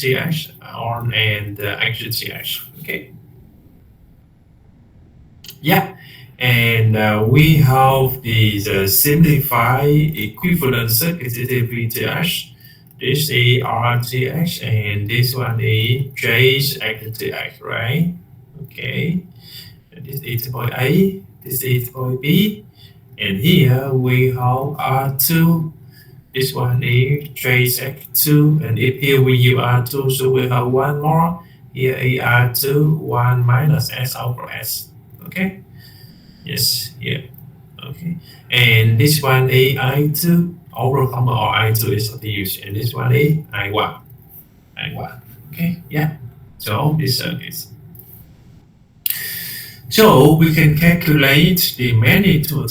th on and actual th. Okay. Yeah. And we have the simplified equivalent circuit VTH. This is RTH and this one is JXTH, right? Okay. This is point A, this is point B, and here we have R2. This one is JX2, and if here we use R2, so we have one more. Here is R2, 1 minus S over S. Okay? Yes, yeah. Okay. And this one is I2, overcomer or I2 is used, and this one is I1. I1. Okay, yeah. So this circuit. So we can calculate the magnitude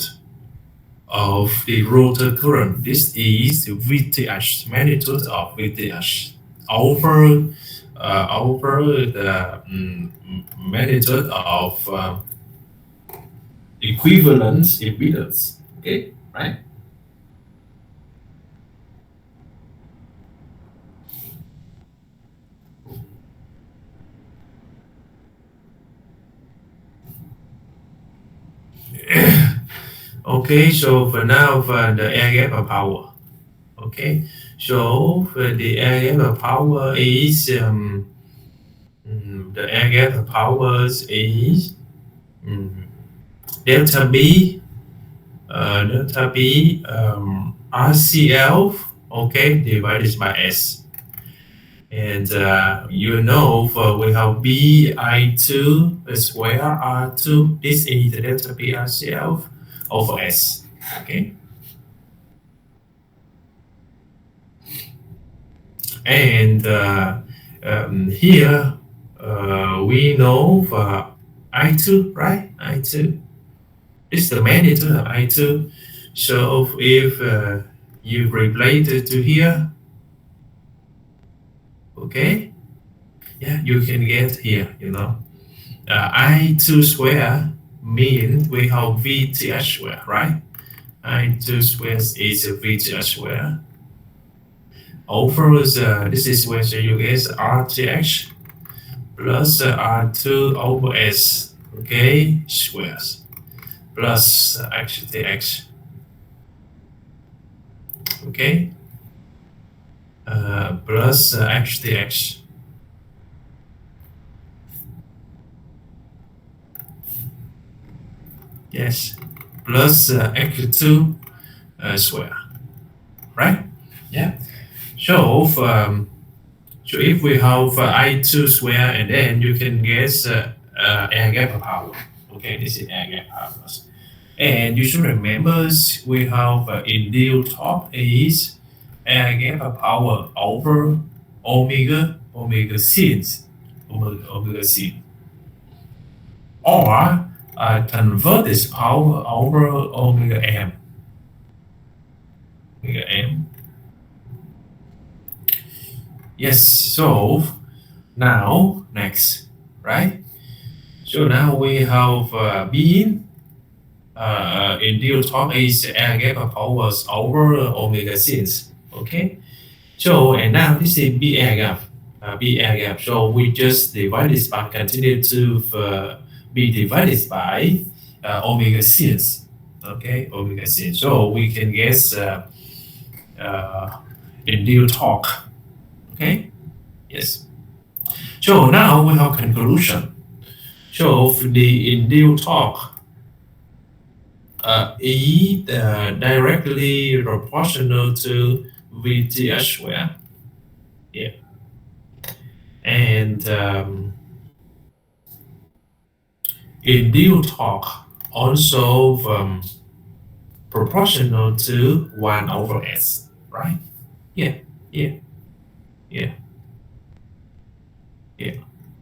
of the rotor current. This is VTH, magnitude of VTH over the magnitude of equivalent impedance. Okay, right? Okay, so for now for the air gap power. Okay, so for the air gap power is the air gap power is delta B RCL, okay, divided by S. And you know, for we have BI2 square R2, this is the delta B RCL over S, okay? And here we know for I2, right? I2 is the magnitude of I2. So if you replace it to here, okay, yeah, you can get here, you know, I2 square means we have VTH square, right? I2 square is VTH square over this is where you get RTH plus R2 over S, okay, squares plus XTX, okay, plus XTX. Yes, plus X2 square, right? Yeah. So if we have I2 square, and then you can get air gap power. Okay, this is air gap power. And you should remember we have induced torque is air gap power over omega sines, omega sin, or convert this power over omega m. Omega m. Yes, so now next, right? So now we have being induced torque is air gap powers over omega sines. Okay, so and now this is B air gap. So we just divide this by continue to be divided by omega sines. Okay, omega sines. So we can get induced torque. Okay, yes. So now we have conclusion. So the induced torque is directly proportional to VTH square. Yeah. And induced torque also proportional to 1 over S, right? Yeah, yeah, yeah, yeah,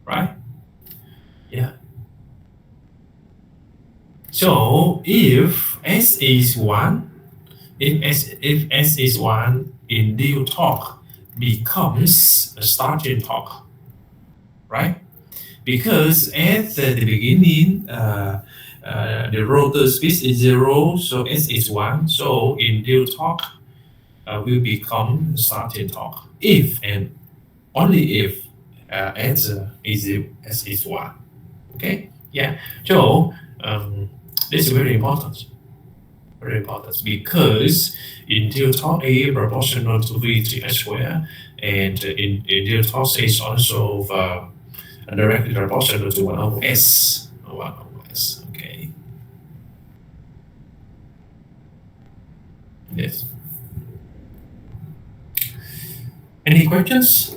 right? Yeah. So if S is 1, if S is 1, induced torque becomes a starting torque, right? Because at the beginning, the rotor speed is 0, so S is 1, so induced torque will become starting torque if and only if s is 1. Okay, yeah. So this is very important because integral torque A proportional to VTH square, and integral torque is also directly proportional to 1 over S. 1 over S. Okay. Yes. Any questions?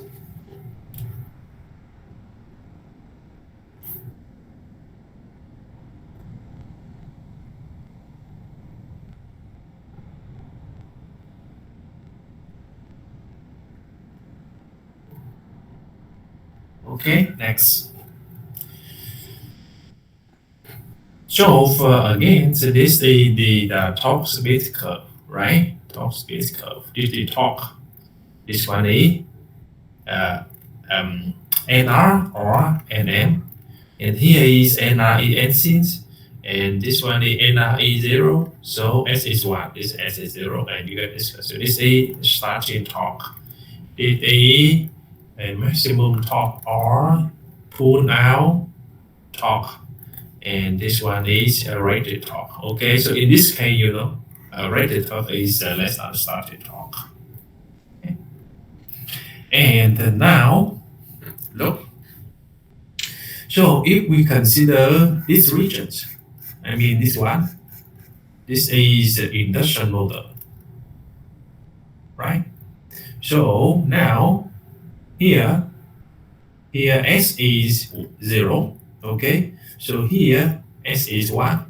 Okay, next. So again, so this is the torque speed curve, right? Torque speed curve. This is the torque. This one is uh, NR or NM, and here is NR is N and this one is NR is 0. So S is 1, this S is 0, and you get this. So this is starting torque. This is a maximum torque or pull out torque, and this one is a rated torque. Okay, so in this case, rated torque is less than starting torque. Okay. And now, look. So if we consider these regions, I mean this one, this is the induction motor, right? So now here S is 0, okay? So here S is 1,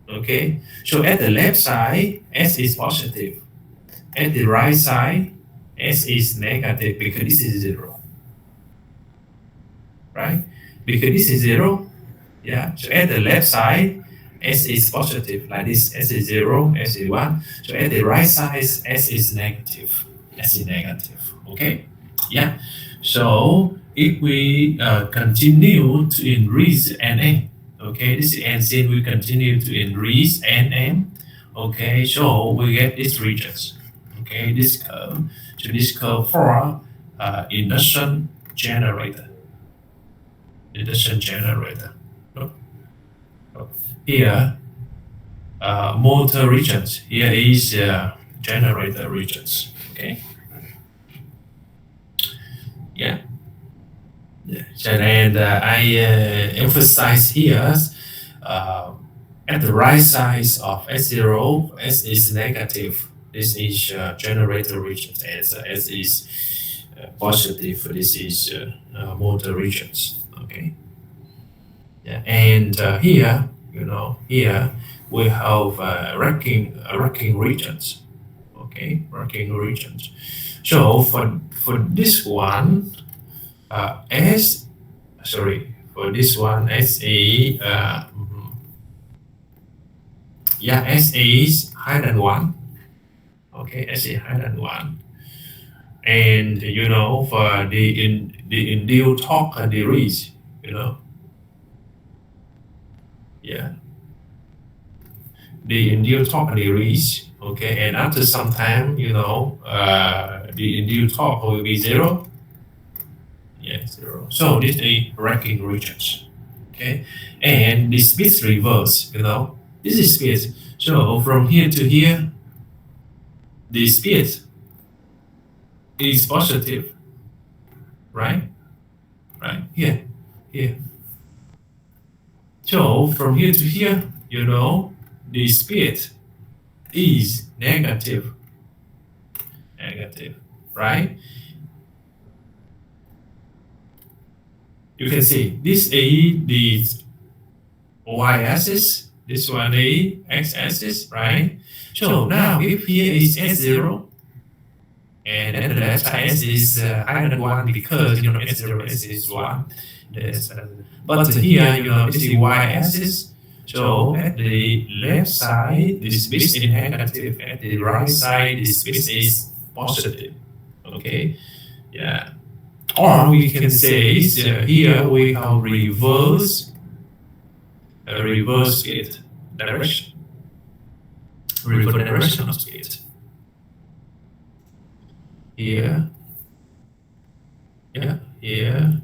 okay? So at the left side, S is positive. At the right side, S is negative because this is 0, right? Because this is 0, yeah. So at the left side, S is positive, like this, S is 0, S is 1. So at the right side, S is negative, S is negative, okay? Yeah. So if we continue to increase NA, okay, this is NC, we continue to increase NM, okay, so we get these regions, okay, this curve. So this curve for induction generator. Induction generator. Here, motor regions. Here is generator regions. Okay. Yeah. So, and I emphasize here at the right side of S0, S is negative. This is generator regions, and S is positive. This is motor regions. Okay. Yeah. And here, here we have racking regions. Okay, racking regions. So for this one, for this one, S is higher than 1. Okay, S is higher than 1. And for the induced torque decrease, yeah, the induced torque decrease. Okay, and after some time, the induced torque will be 0. Yeah, 0. So this is racking regions. Okay, and the speed reverse. This is speed. So from here to here, the speed is positive, right? Right here. So from here to here, the speed is negative, right? You can see this is the y-axis, this one is x-axis, right? So now if here is S0, and at the left side S is higher than 1 because S0 S is 1. But here this is y-axis. So at the left side, the speed is negative. At the right side, the speed is positive. Okay, yeah. Or we can say here we have reverse speed direction. Reverse direction of speed. Here. Yeah, here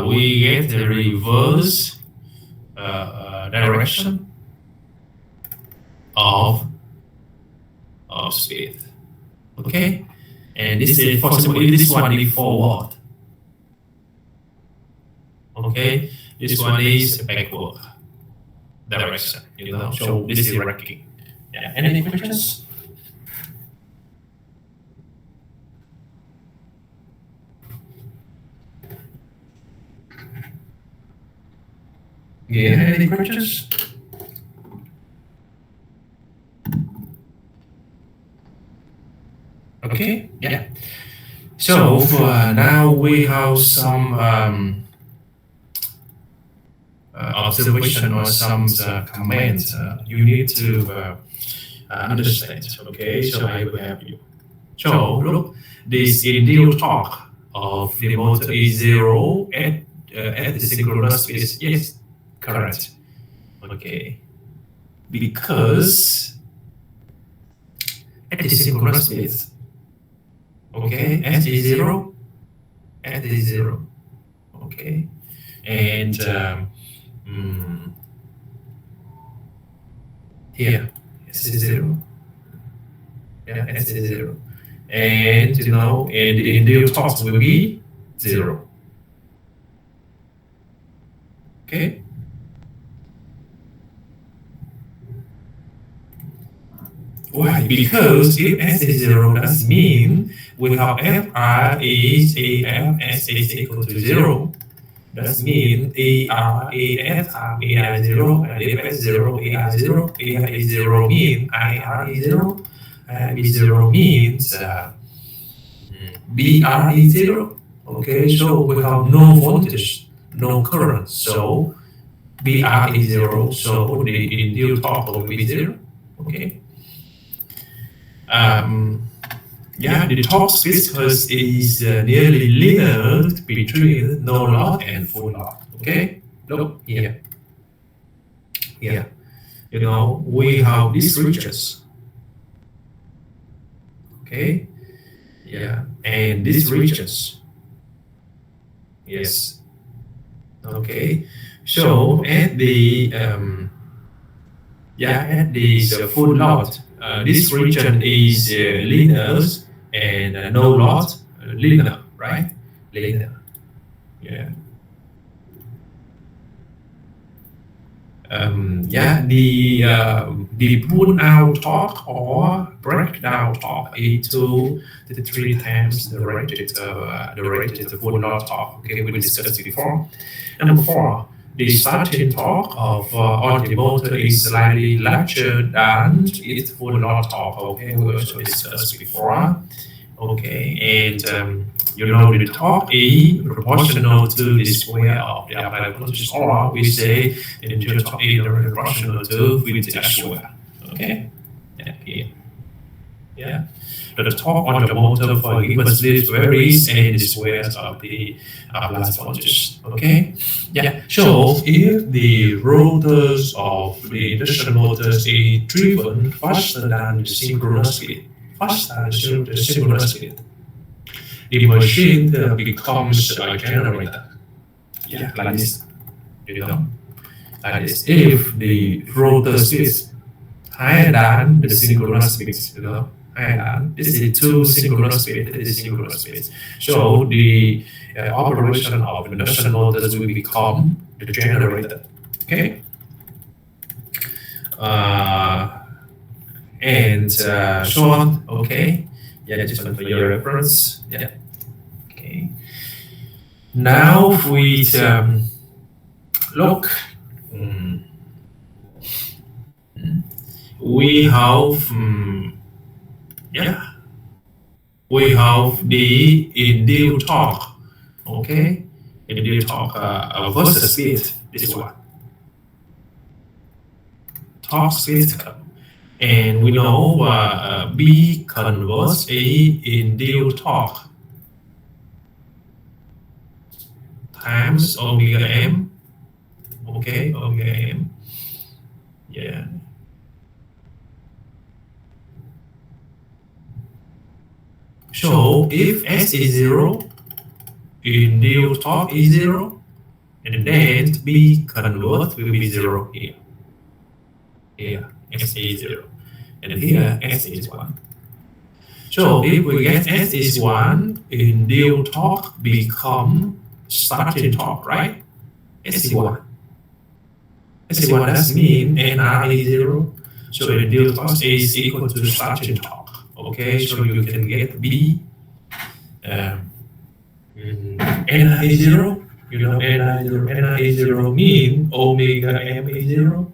we get the reverse direction of speed. Okay, and this is, for example, if this one is forward, okay, this one is backward direction, so this is ranking. Yeah, any questions? Yeah, any questions? Okay, yeah. So now we have some observation or some comments you need to understand. Okay, so I will help you. So look, this ideal torque of the motor is zero at the synchronous speed. Yes, correct. Okay, because at the synchronous speed, okay, S is zero, S is zero. Okay, and here S is zero. Yeah, S is zero. And and the ideal torque will be zero. Okay. Why? Because if S is zero, that means we have FR is AF is equal to zero. That means AR, AF are AI zero, and if S zero, AI zero, AI is zero means IR is zero, and B zero means BR is zero. Okay, so we have no voltage, no current, so BR is zero, so the induced torque will be zero. Okay. Yeah, the torque viscous is nearly linear between no load and full load. Okay, look here. Here, we have these regions. Okay, yeah, and these regions. Yes. Okay, so at the at the full load, this region is linear and no load linear, right? Linear. Yeah. The pull out torque or breakdown torque into the three times the rated full load torque. Okay, we discussed before. Number four, the starting torque of on the motor is slightly larger than its full load torque. Okay, we also discussed before. Okay, and the torque is proportional to the square of the applied voltage, or we say the torque is proportional to with the square. Okay, here. Yeah. The torque on the motor for given speed varies and the squares of the applied voltage. Okay. Yeah. So if the rotors of the induction motors is driven faster than the synchronous speed, the synchronous speed, the machine becomes a generator. Yeah, like this. Like this. If the rotor speed is higher than the synchronous speed, higher than this is two synchronous speed, this is synchronous speed. So the operation of induction motors will become the generator. Okay. And so on. Okay. Yeah, just for your reference. Yeah. Okay. Now we look. We have we have the induced torque. Okay, induced torque versus speed. This one. Torque speed. And we know B converts A induced torque times omega m. Okay, omega m. Yeah. So if S is zero, in real talk is 0, and then B convert will be 0 here. Here, S is 0. And here, S is 1. So if we get S is 1, in real talk become starting talk, right? S is 1. S is 1, that means NR is 0. So in real talk is equal to starting talk. Okay, so you can get B. NR is 0. You know NR is 0 mean omega M is 0.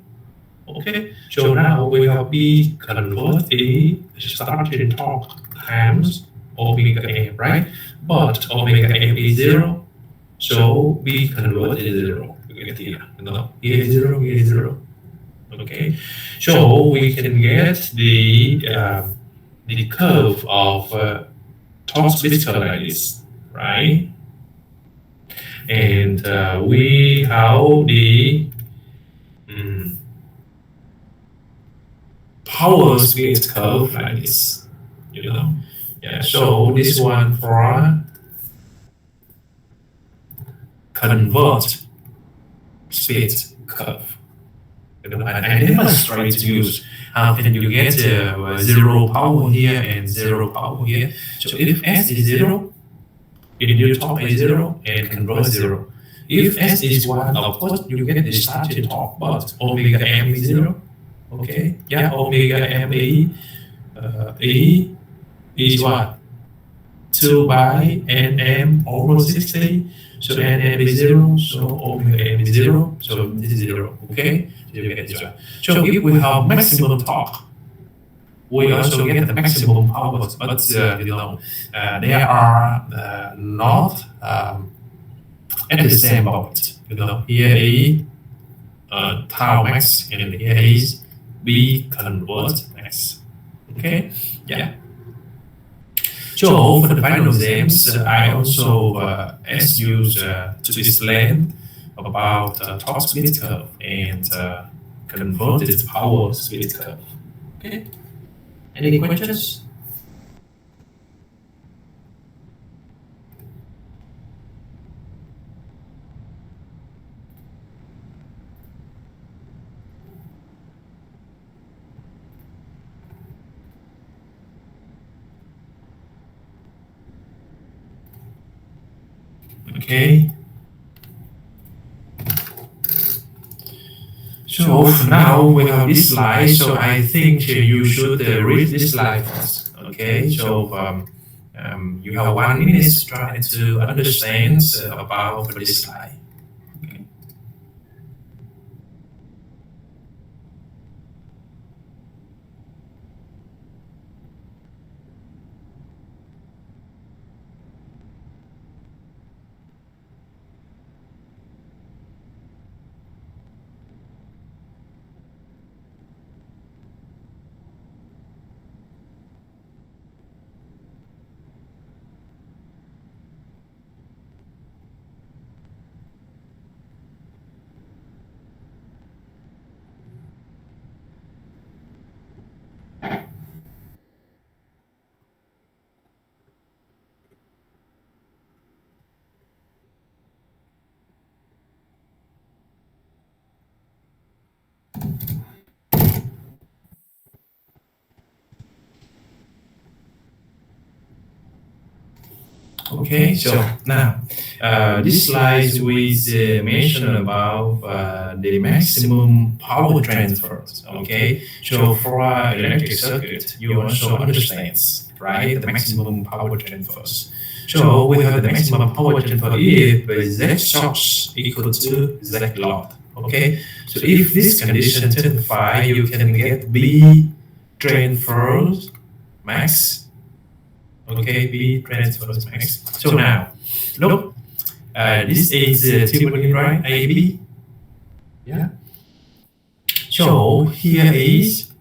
Okay, so now we have B convert the starting torque times omega M, right? But omega M is 0, so B convert is 0. You get here, here is 0, here is 0. Okay, so we can get the curve of torque split curve like this, right? And we have the power split curve like this, Yeah, so this one for convert split curve. I demonstrate to you how can you get 0 power here and 0 power here. So if S is 0, in your top is 0 and convert 0. If S is 1, of course you get the starting top, but omega M is 0. Okay, yeah, omega M E is what? 2 by NM over 60. So NM is 0, so omega M is 0, so this is 0. Okay, so you get this one. So if we have maximum torque, we also get the maximum power, but they are not at the same point. Here is tau max, and here is B convert max. Okay, yeah. So for the final exams, I also asked you to explain about torque split curve and converted power split curve. Okay. Any questions? Okay. So now we have this slide, so I think you should read this slide first. Okay, so you have 1 minute trying to understand about this slide. Okay. Okay, so now this slide with mention about the maximum power transfer. Okay, so for electric circuit, you also understand, right? The maximum power transfers. So we have the maximum power transfer if Z shocks equal to Z load. Okay, so if this condition satisfied, you can get B transfers max. Okay, B transfers max. So now, look, this is tubular, right? AB. Yeah. So here is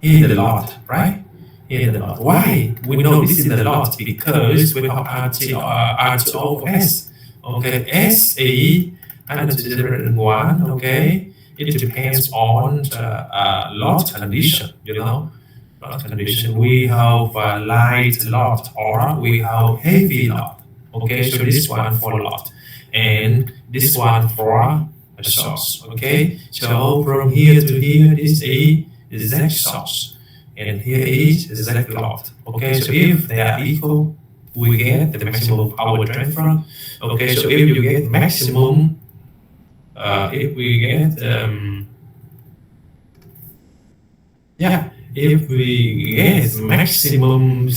the lot, right? Here is the lot. Why we know this is the lot? Because we have R2 over S. Okay, S is 101. Okay. It depends on the lot condition, Lot condition. We have light lot or we have heavy lot. Okay, so this one for lot, and this one for a source. Okay, so from here to here, this is Z source, and here is Z lot. Okay, so if they are equal, we get the maximum power transfer. Okay, so if you get maximum, if we get if we get maximum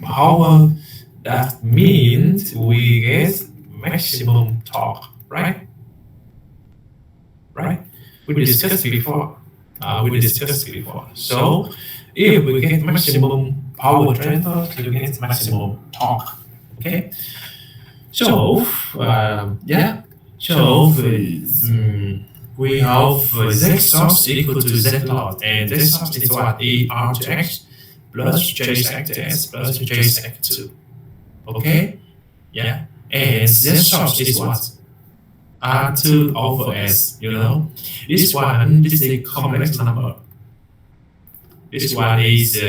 power, that means we get maximum torque, right? Right? We discussed before. So if we get maximum power transfer, we get maximum torque. Okay. So we have Z source equal to Z lot, and Z source is what? E R to X plus J sec to S plus J sec 2. Okay? Yeah. And Z source is what? R2 over S, you know? This is a complex number. This one is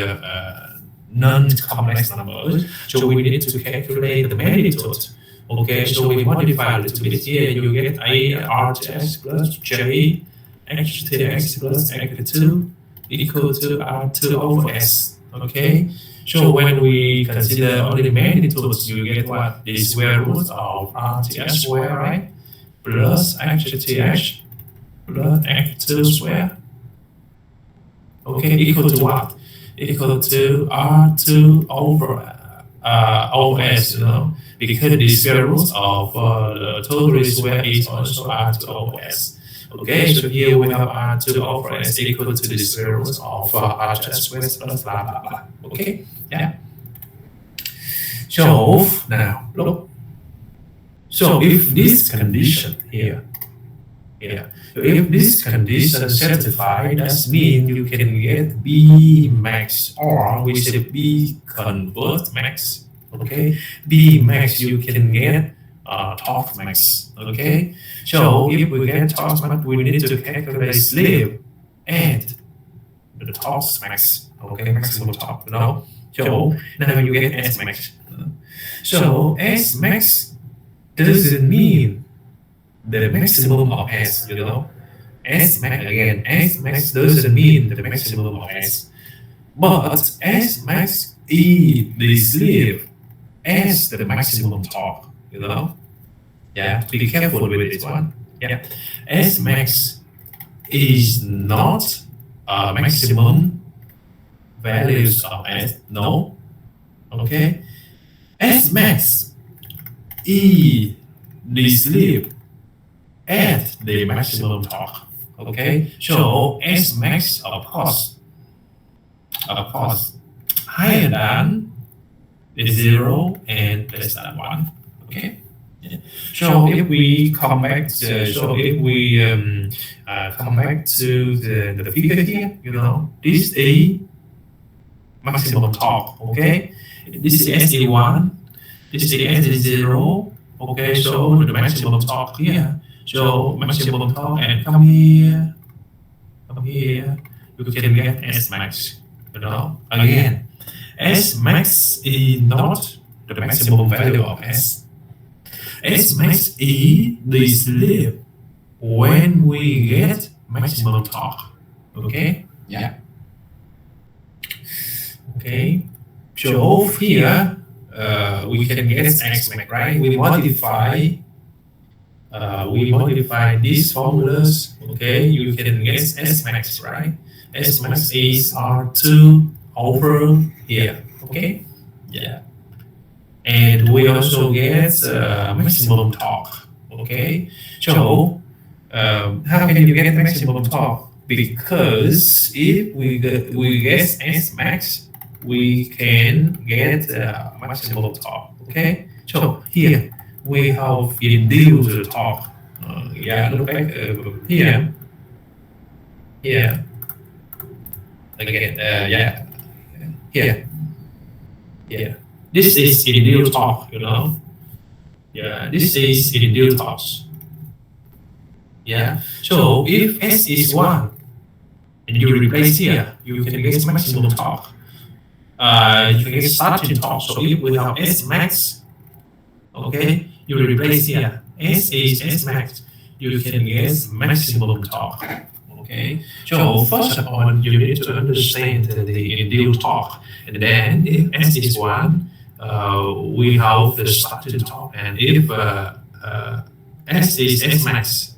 non-complex number. So we need to calculate the magnitude. Okay, so we modify a little bit here. You get A R to X plus J X to X plus X2 equal to R2 over S. Okay, so when we consider only the magnitudes, you get what? The square root of R to S square, right? Plus X to X plus X2 square. Okay, equal to what? Equal to R2 over S, you know, because the square root of the total square is also R2 over S. Okay, so here we have R2 over S equal to the square root of R2 square plus blah blah blah. Okay, yeah. So now look. So if this condition here, if this condition satisfied, that means you can get B max, or we say B convert max. Okay, B max you can get torque max. Okay, so if we get torque max, we need to calculate slip and the torque max. Okay, maximum torque. You know, so now you get S max. So S max doesn't mean the maximum of S. You know, S max again. S max doesn't mean the maximum of S, but S max is the slip as the maximum torque, you know? Yeah, be careful with this one. Yeah, S max is not maximum values of S, no? Okay? S max is the slip at the maximum torque, okay? So S max, of course, higher than is 0 and less than 1. Okay. Yeah. So if we come back to, come back to the figure here, you know, this is maximum torque. Okay. This is SE1. This is SE0. Okay. So the maximum torque here. So maximum torque, and come here, you can get S max. You know, again. S max is not the maximum value of S. S max is the slip when we get maximum torque. Okay? Yeah. Okay. So here we can get X max, right? We modify these formulas. Okay, you can get S max, right? S max is R2 over here. Okay, yeah, and we also get maximum torque. Okay, so how can you get maximum torque? Because if we get S max, we can get maximum torque. Okay, so here we have induced torque. Look back here. Here again. Here. This is induced torque, you know. Yeah, this is induced torque. Yeah. So if S is 1, and you replace here, you can get maximum torque. You can get starting torque. So if we have S max, okay, you replace here. S is S max. You can get maximum torque. Okay. So first of all, you need to understand the induced torque, and then if S is one, we have the starting torque, and if S is S max,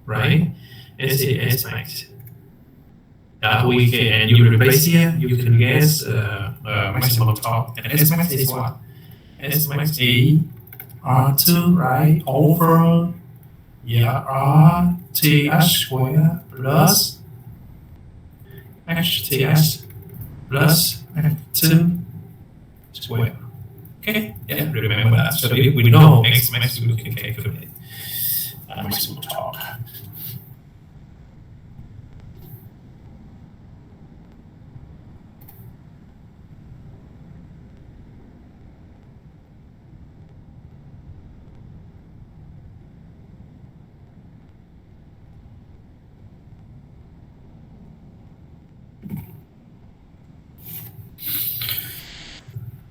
right? S is S max. We can, and you replace here, you can get maximum torque, and S max is what? S max is R2, right? Over, yeah, RTH square plus HTH plus H2 square. Okay, yeah, remember that. So if we know X max, we can calculate maximum torque.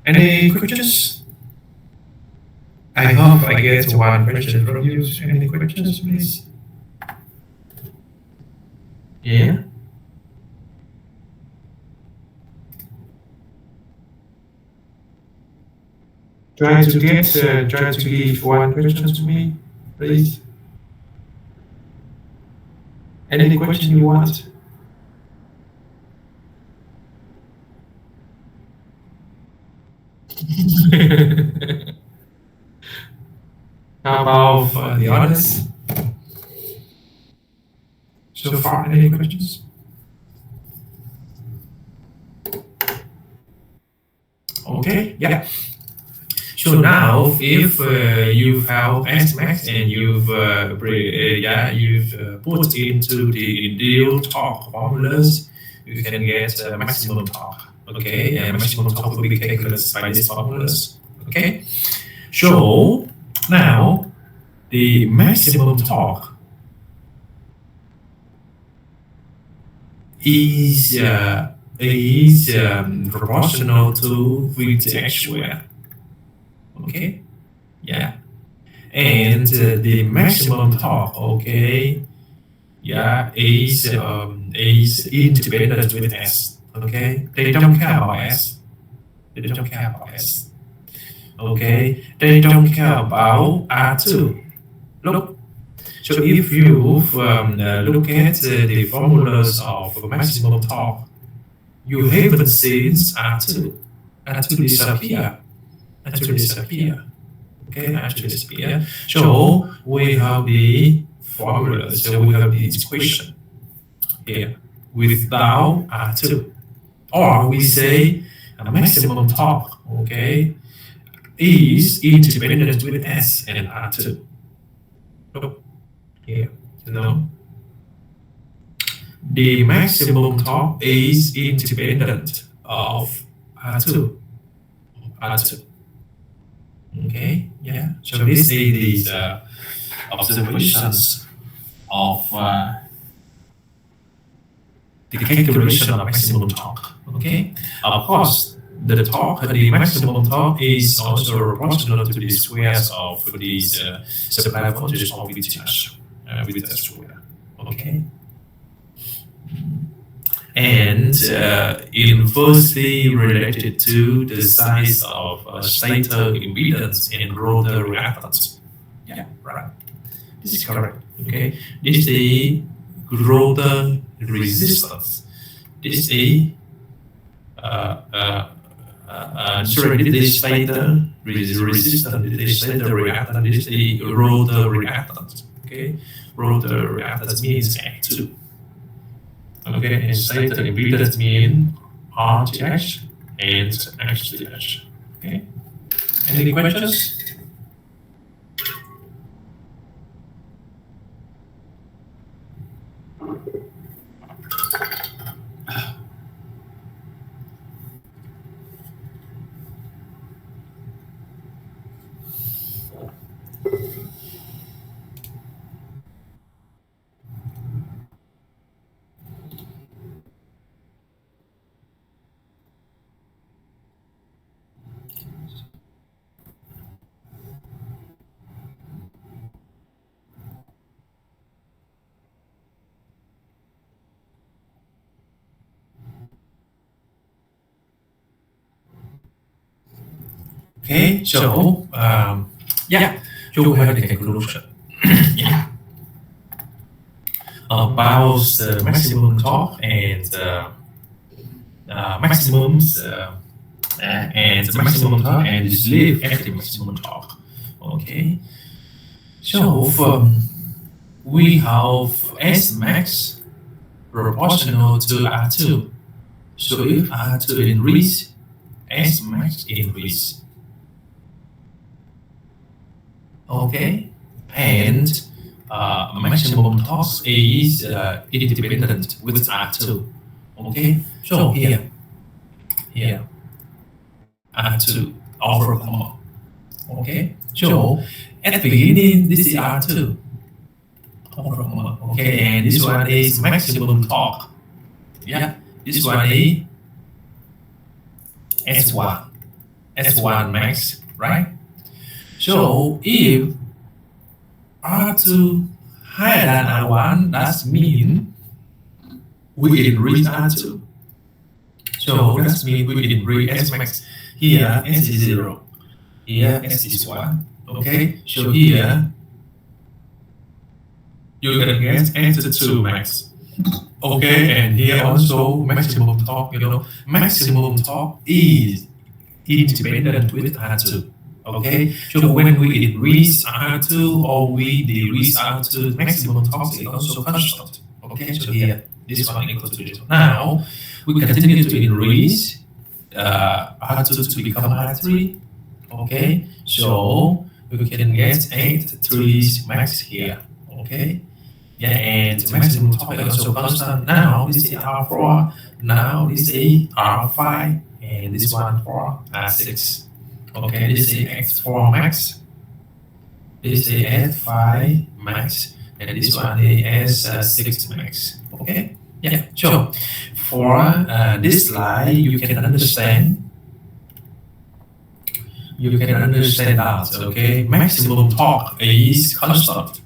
Any questions? I hope I get one question from you. Any questions, please? Yeah. Try to give one question to me, please. Any question you want? How about the others? So far, any questions? Okay, yeah. So now, if you have S max and you've put into the induced torque formulas, you can get maximum torque. Okay, and maximum torque will be calculated by these formulas. Okay, so now the maximum torque is proportional to VTX squared. Okay, yeah, and the maximum torque, okay, yeah, is independent with S. Okay, they don't care about S. They don't care about S. Okay, they don't care about R2. Look, so if you look at the formulas of maximum torque, you haven't seen R2. R2 disappear. R2 disappear. Okay, R2 disappear. So we have the formula. So we have the equation here without R2. Or we say a maximum torque, okay, is independent with S and R2. So here, you know, the maximum torque is independent of R2. R2. Okay, yeah. So this is these observations of the calculation of maximum torque. Okay, of course, the torque, the maximum torque is also proportional to the squares of these supply voltages of VTH with the square. Okay, and inversely related to the size of stator impedance and rotor reactance. Yeah, right. This is correct. Okay, this is the rotor resistance. This is the sorry, this is stator resistance. This is stator reactance. This is the rotor reactance. Okay, rotor reactance means F2. Okay, and stator impedance mean RTH and XTH. Okay, any questions? Okay, so yeah, so we have the conclusion. Yeah, about the maximum torque and maximums and the maximum torque and the slave at the maximum torque. Okay, so we have S max proportional to R2. So if R2 increase, S max increase. Okay, and maximum torque is independent with R2. Okay, so here R2 over comma. Okay, so at the beginning this is R2 over comma. Okay, and this one is maximum torque. Yeah, this one is S1 max, right? So if R2 higher than R1, that means we increase R2. So that means we increase S max. Here S is 0. Here S is 1. Okay, so here you can get S2 max. Okay, and here also maximum torque, maximum torque is independent with R2. Okay, so when we increase R2 or we decrease R2, maximum torque is also constant. Okay, so here this one equals to 0. Now we continue to increase R2 to become R3. Okay, so we can get 8 max here. Okay, yeah, and maximum torque is also constant. Now this is R4. Now this is R5, and this one for R6. Okay, this is X4 max, this is S5 max, and this one is S6 max. Okay, yeah, so for this slide, you can understand that, okay, maximum torque is constant,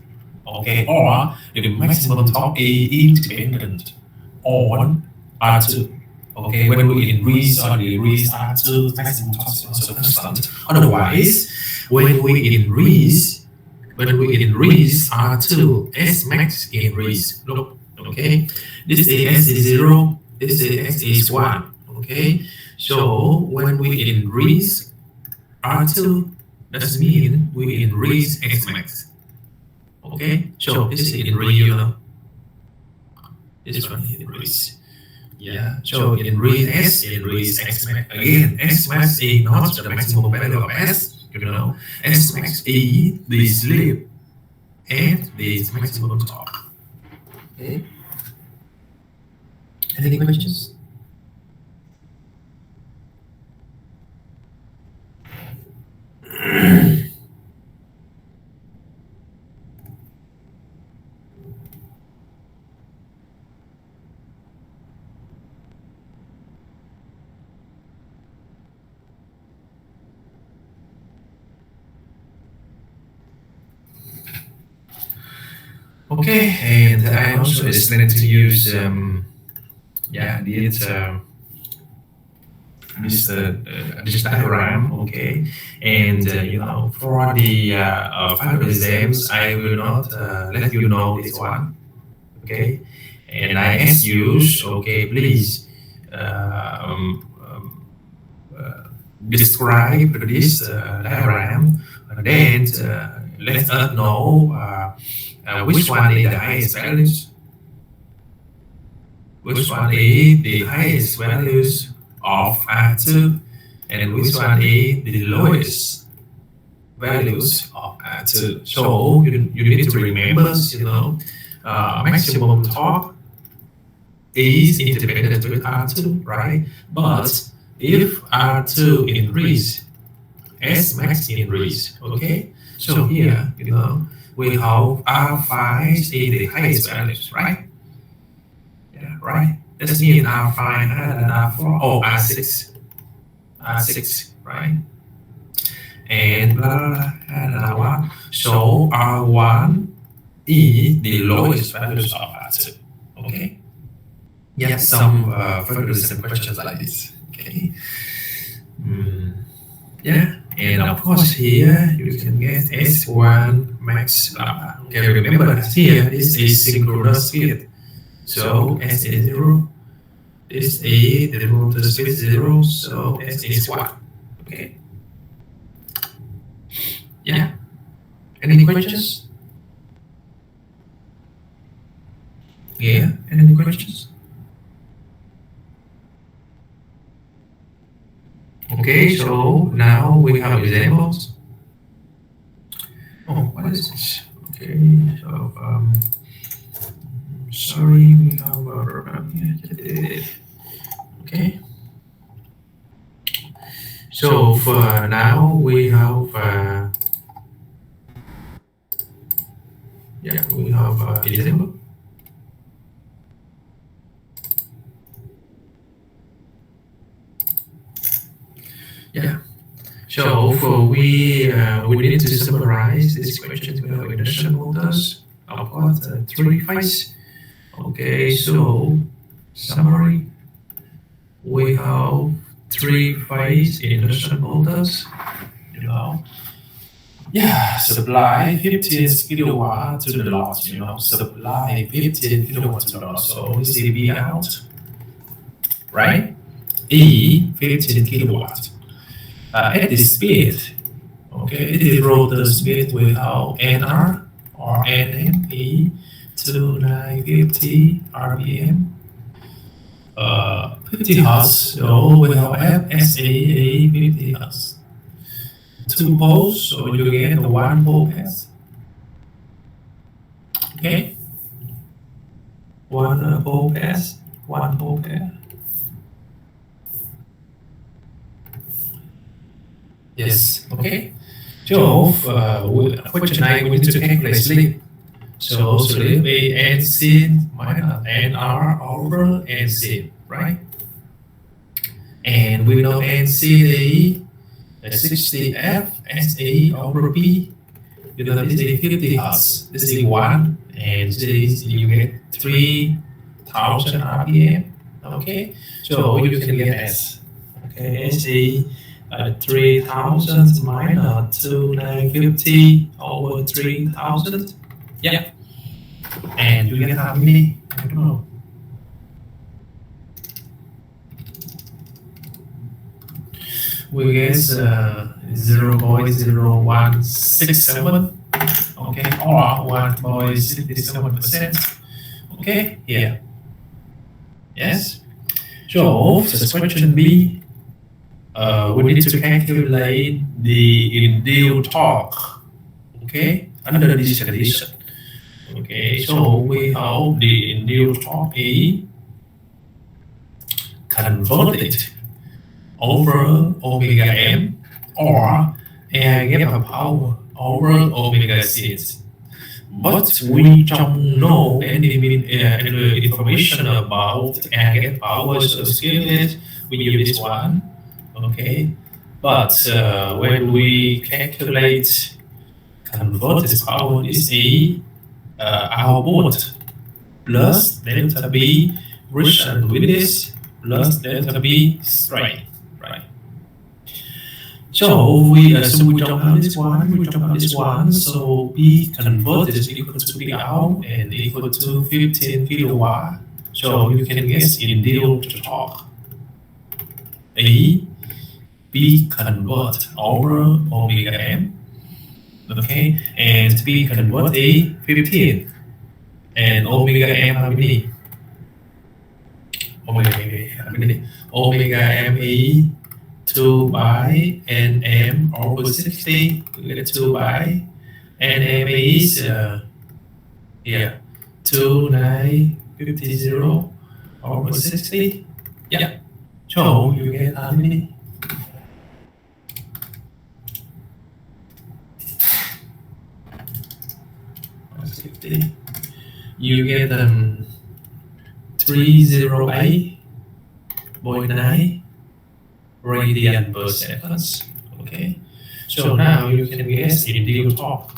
okay, or the maximum torque is independent on R2. Okay, when we increase or decrease R2, maximum torque is also constant. Otherwise, when we increase R2, S max increase. Look, okay, this S is 0, this S is 1. Okay, so when we increase R2, that means we increase S max. Okay, so this is in real. This one is increase. Yeah, so increase S, increase X max. Again, S max is not the maximum value of S, S max is the slip and the maximum torque. Okay. Any questions? Okay, and I also explained to use this diagram. Okay, and for the final exams, I will not let you know this one. Okay, and I ask you, okay, please describe this diagram, then let us know. Which one is the highest values? Which one is the highest values of R2? And which one is the lowest values of R2? So you need to remember, maximum torque is independent with R2, right? But if R2 increase, S max increase, okay? So here, we have R5 is the highest values, right? Yeah, right. That means R5 higher than R4 or R6, right? And blah, blah, blah, higher than R1. So R1 is the lowest values of R2, okay? Yeah, some further questions like this, okay? Yeah, and of course here you can get S1 max. Okay, remember that here this is synchronous speed. So S is 0, this is the rotor speed 0, so S is 1. Okay. Yeah. Any questions? Yeah, any questions? Okay, so now we have examples. Oh, what is this? Okay, so sorry, we have a program here. Okay. So for now we have example. Yeah. So for we need to summarize this question. We have induction motors. Of course, 3 phase. Okay, so summary. We have 3 phase induction motors. You know. Yeah, supply 15 kilowatt to the load. You know, supply 15 kilowatt to the load. So this is B out, right? E 15 kilowatt. At the speed, okay, it is rotor speed without NR or NME 2950 RPM. 50 Hz, so without FSAA 50 Hz. 2 poles, so you get 1 pole pass. Okay, 1 pole pass, 1 pole pair. Yes, okay. So, question 9, we need to calculate sleep. So, sleep is N sin minus NR over N sin, right? And we know N sin is 60F SE over P. You know, this is 50 Hz. This is 1, and this is, you get 3000 RPM. Okay, so you can get S. Okay, SE 3000 minus 2950 over 3000. Yeah. And you get how many? I don't know. We get 0.0167. Okay, or 1.67%. Okay, yeah. Yes. So, the question B. We need to calculate the induced torque, okay, under this condition. Okay, so we have the induced torque E converted over omega m or air gap power over omega c. But we don't know any information about air gap power, so we use this one. Okay, but when we calculate converted power, is E output plus delta B Richard with this plus delta B straight, right? So we don't have this one, we don't have this one, so B converted is equal to B out and equal to 15 kilowatt. So you can guess induced torque E B convert over omega m, okay, and B convert A 15, and omega m how many? Omega m E 2 by nm over 60, we get 2 by nm is 2950 over 60. Yeah. So you get how many? You get 308.9 radian per second. Okay, so now you can guess induced torque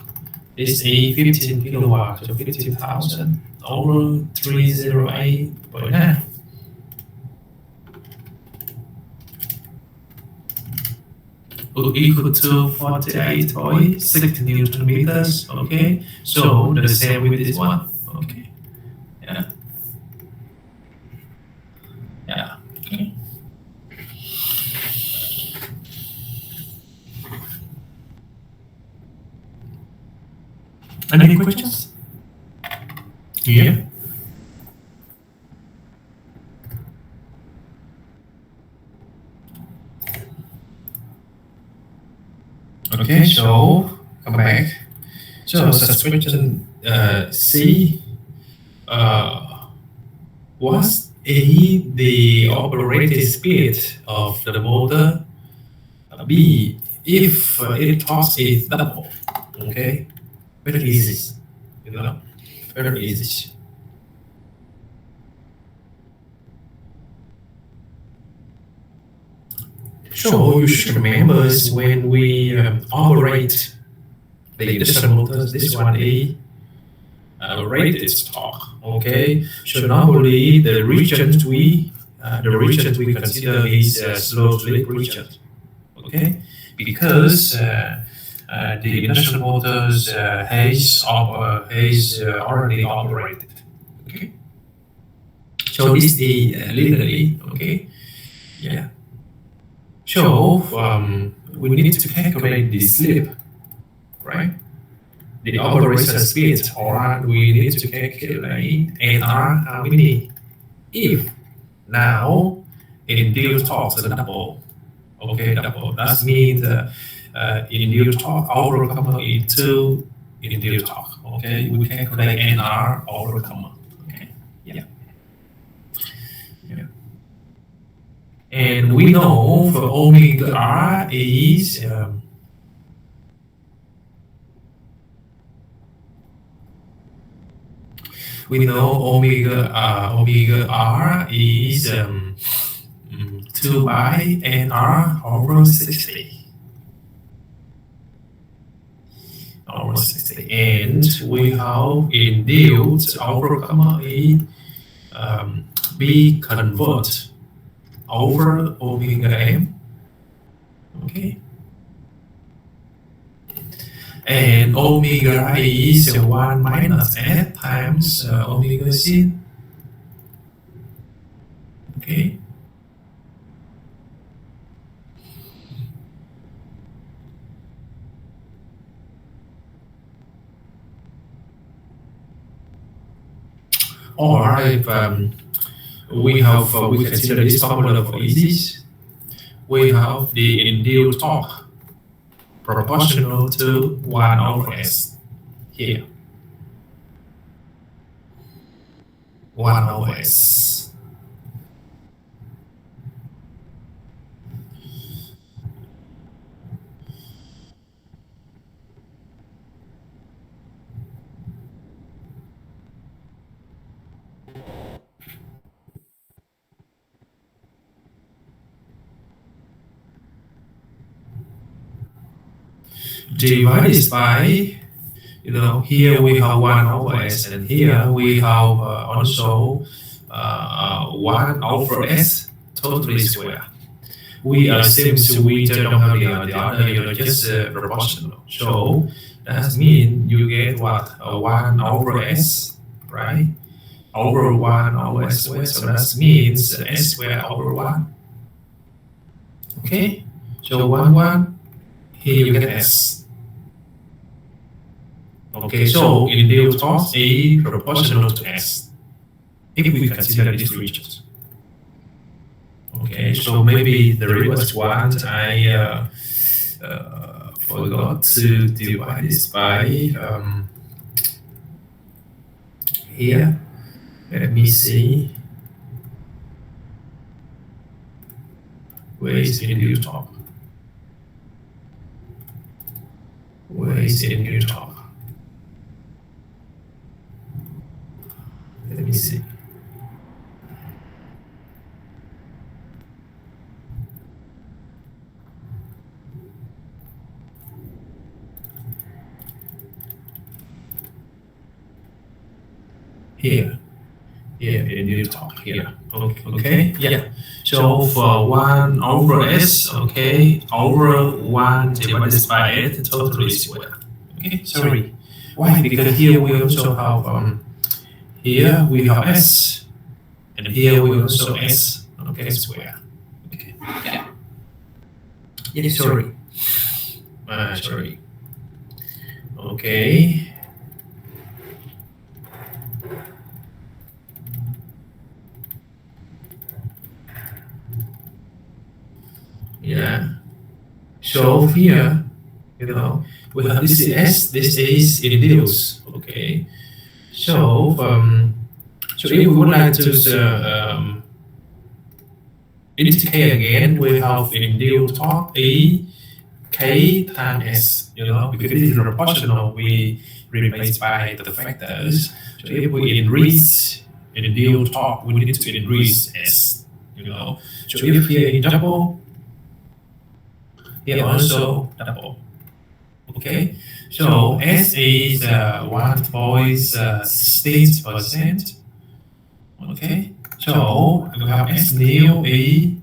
is a 15 kilowatt, so 15,000 over 308.9. equal to 48.6 Newton meters. Okay, so the same with this one. Okay, yeah, yeah. Okay. Any questions? Yeah. Okay, so come back. So suspension C uh, was the operating speed of the motor. B if it torque is double. Okay, very easy. You know, very easy. So you should remember is when we operate the induction motors, this one A rate is torque. Okay, so normally the region we consider is slow slip region. Okay, because the induction motors has already operated. Okay, so this is literally okay. Yeah. So we need to calculate the slip, right? The operation speed, or we need to calculate NR how many if now induced torque is double. Okay, double. That means induced torque overcome into induced torque. Okay, we calculate NR overcome. Okay, yeah. Yeah. And we know for omega R is we know omega R is 2 by NR over 60. Over 60. And we have induced over comma E B convert over omega M. Okay. And omega is 1 minus F times omega C. Okay. Or if we consider this formula for easy, we have the induced torque proportional to 1 over S here. 1 over S. Divided by, here we have 1 over S, and here we have also 1 over S totally square. We assume we don't have the other, just proportional. So that means you get what? 1 over S, right? Over 1 over S square. So that means S square over 1. Okay? So 1, 1. Here you get S. Okay, so induced torque A proportional to S, if we consider these regions. Okay, so maybe the reverse one, I forgot to divide this by here. Let me see. Where is induced torque? Where is induced torque? Let me see. Here. here in real talk here. Okay, yeah. So for 1 over s, okay, over 1 divided by s, the total is square. Okay, sorry. Why? Because here we also have here we have s, and here we also s. Okay, square. Okay. Yeah. Yeah. Sorry. Sorry. Okay. Yeah. So here, we have this is S, this is induced. Okay. So so if we would like to indicate again, we have induced torque E K times S. Because this is proportional, we replace by the factors. So if we increase induced torque, we need to increase S. So if here in double, here also double. Okay, so S is 1.6%. Okay, so we have S new is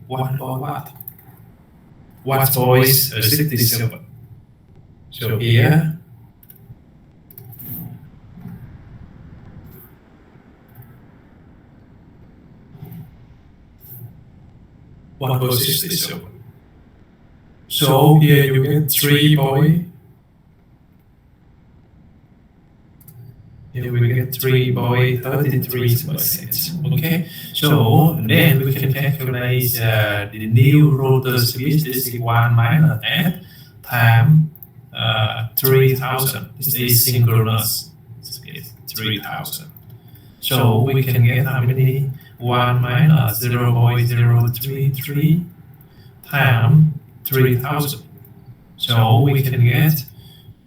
1 watt. 1.67. So here 1.67. So here you get 3 boy. Here we get 3 boy 33%. Okay, so then we can calculate the new rotor speed. This is 1 minus f times 3000. This is synchronous speed 3000. So we can get how many? 1 minus 0.033 times 3000. So we can get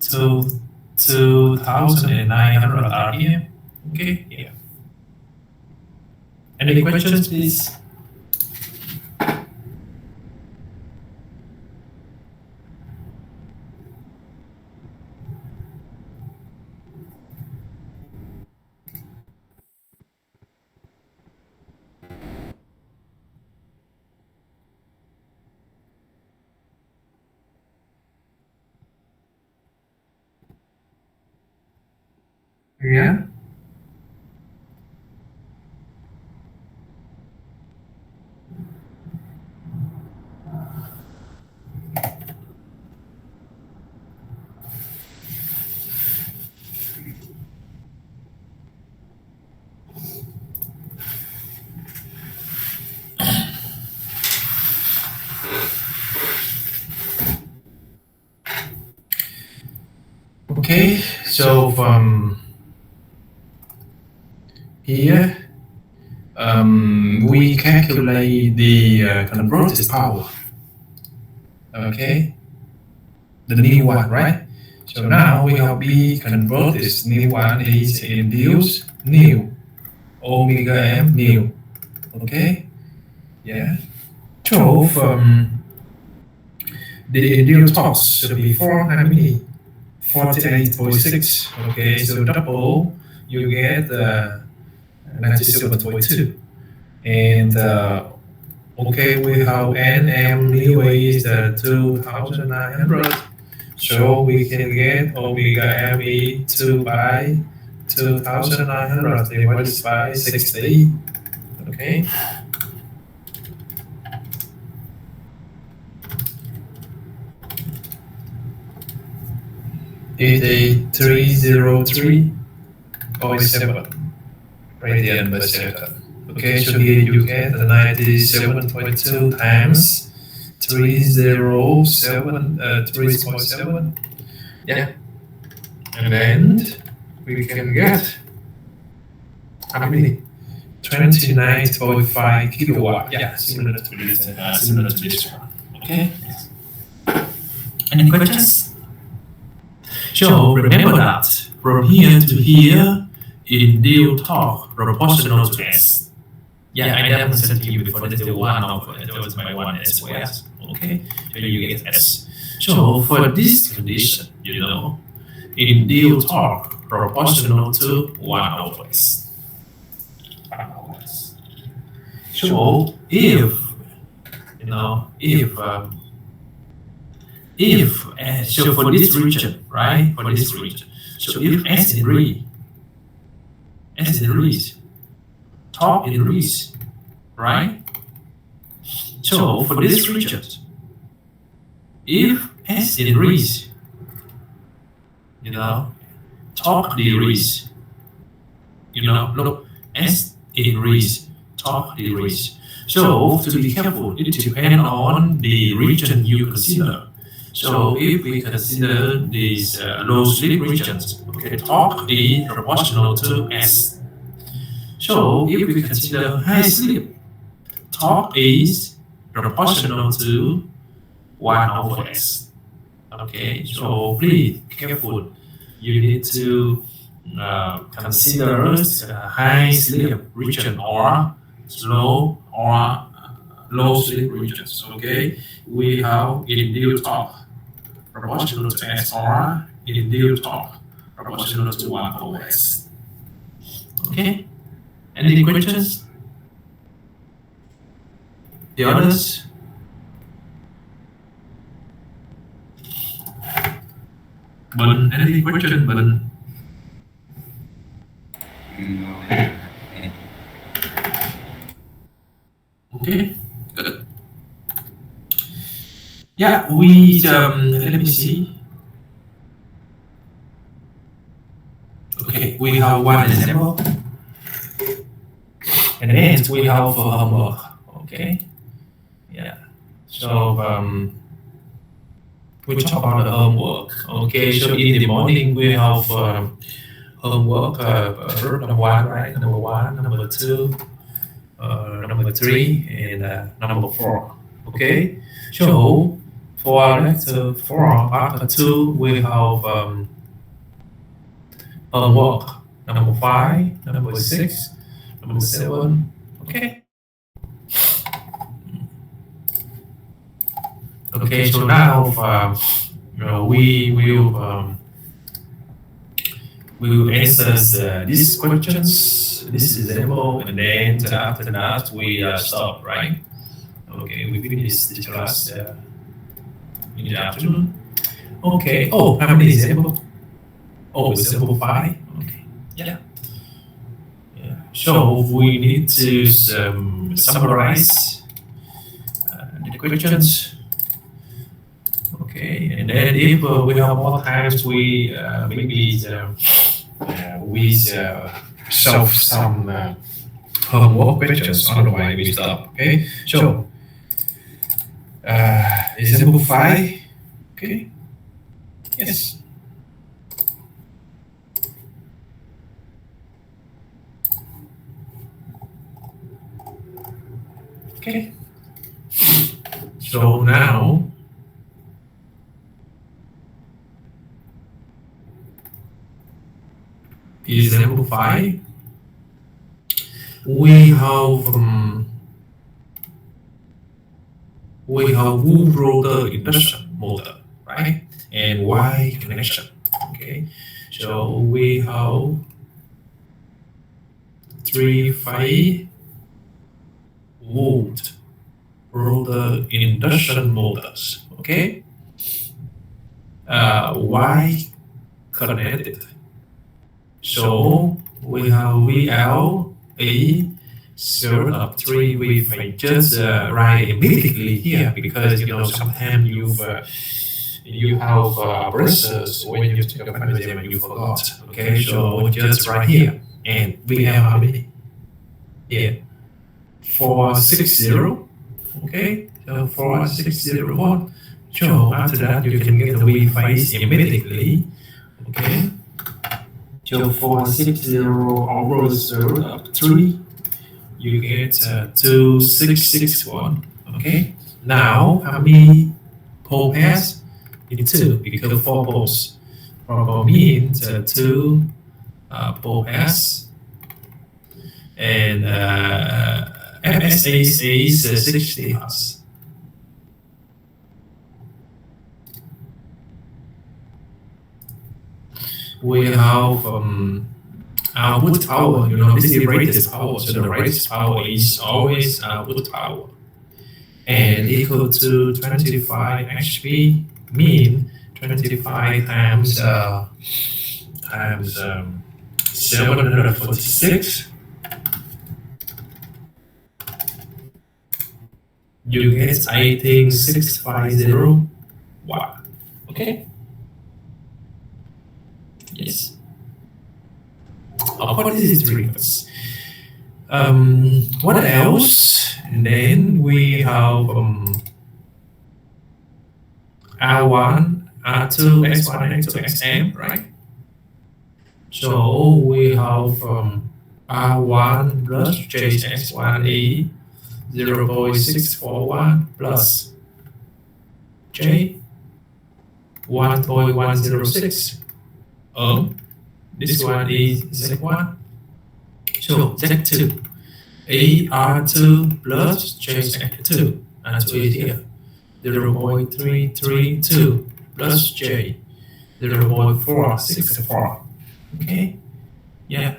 2,900 RPM. Okay, yeah. Any questions, please? Yeah. Okay, so from here, we calculate the converted power. Okay, the new one, right? So now we have B convert this new one is induced new omega m new. Okay, yeah. So from the induced torque should be 48.6. Okay, so double you get 97.2. And okay, we have Nm new is 2,900. So we can get omega m e 2 by 2,900 divided by 60. Okay. It is 303.7 radian per second. Okay, so here you get 97.2 times 3.7. Yeah. And then we can get how many? 29.5 kilowatt. Yeah, similar to this one. Okay. Any questions? So remember that from here to here, induced torque proportional to S. Yeah, I demonstrated to you before that the 1 over that was my 1 S squared. Okay, so you get S. So for this condition, induced torque proportional to 1 over S. So if you know if so for this region, right? For this region, so if S in reads, top in reads, right? So for this region, if S in reads, top degrees, look, S degrees, top degrees. So to be careful, it depends on the region you consider. So if we consider these low sleep regions, okay, top is proportional to S. So if we consider high sleep, top is proportional to 1 over S. Okay, so please be careful. You need to consider high sleep region or low sleep regions. Okay, we have induced top proportional to S or induced top proportional to 1 over S. Okay, any questions? The others? Bình, any question, Bình? Okay, good. Yeah, let me see. Okay, we have one example. And then we have homework. Okay, yeah. So we talk about the homework. Okay, so in the morning we have homework group number one, right? Number one, number two, number three, and number four. Okay, so for lecture four, part two, we have homework number five, number six, number seven. Okay. Okay, so now we will answer these questions, this example, and then after that we stop, right? Okay, we finish the class in the afternoon. Okay. Oh, how many examples? Oh, example five. Okay. Yeah. Yeah. So we need to summarize the questions. Okay, and then if we have more times, we maybe we solve some homework questions. Otherwise, we stop. Okay, so example five. Okay, yes. Okay, so now. Example five, we have Wood-Rotor induction motor, right? And Y connection. Okay, so we have 3-phase Wood-Rotor induction motors. Okay, Y connected. So we have VL E zero of 3. We just write immediately here because sometimes you have brushes when you take a final exam and you forgot. Okay, so just write here and we have how many? Yeah, 460. Okay, so 4601. So after that you can get the V phase immediately. Okay. So 460 over 0 of 3, you get 2661. Okay. Now how many pole pairs? It's 2 because 4 poles. Proper means 2 pole pairs. And FSA is 60 Hz. We have output power, this is rated power, so the rated power is always output power. And equal to 25 HP, mean 25 times 746, you get 18650 watt. Okay. Yes. Of course, this is reverse. What else? And then we have R1, R2, X1, X2, XM, right? So we have R1 plus JX1E 0.641 plus J 1.106. This one is Z1. So Z2, AR2 plus JX2, R2 is here, 0.332 plus J, 0.464. Okay, yeah.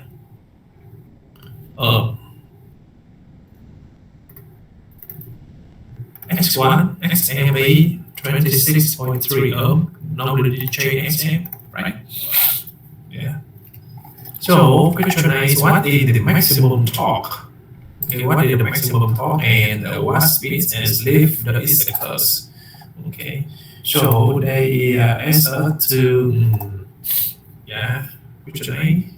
X1, XME, 26.3 ohm, normally JXM, right? Yeah. So question is, what is the maximum torque? Okay, what is the maximum torque and what speed and slip that is occurs? Okay, so they answer to question A.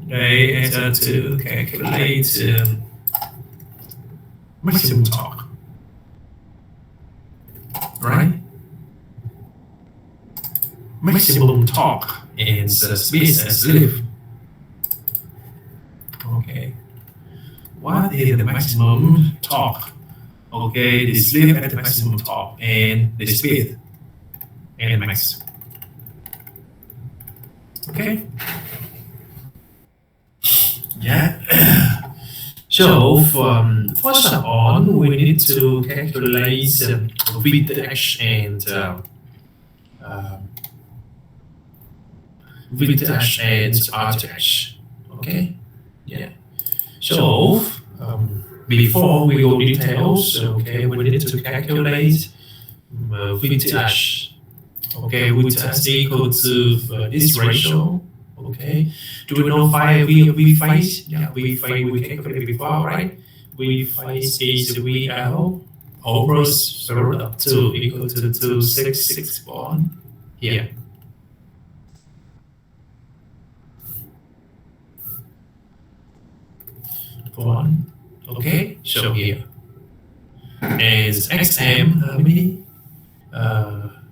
They answer to calculate maximum torque, right? Maximum torque and speed and slip. Okay, what is the maximum torque? Okay, the slip at the maximum torque and the speed and max. Okay. Yeah. So first of all, we need to calculate VTH and VTH and RTH. Okay. Yeah. So before we go details, okay, we need to calculate VTH. Okay, VTH equal to this ratio. Okay, do we know V phase? Yeah, V phase we calculated before, right? V phase is VL over root of 2 equal to 266 here. Okay, so here. And XM, how many?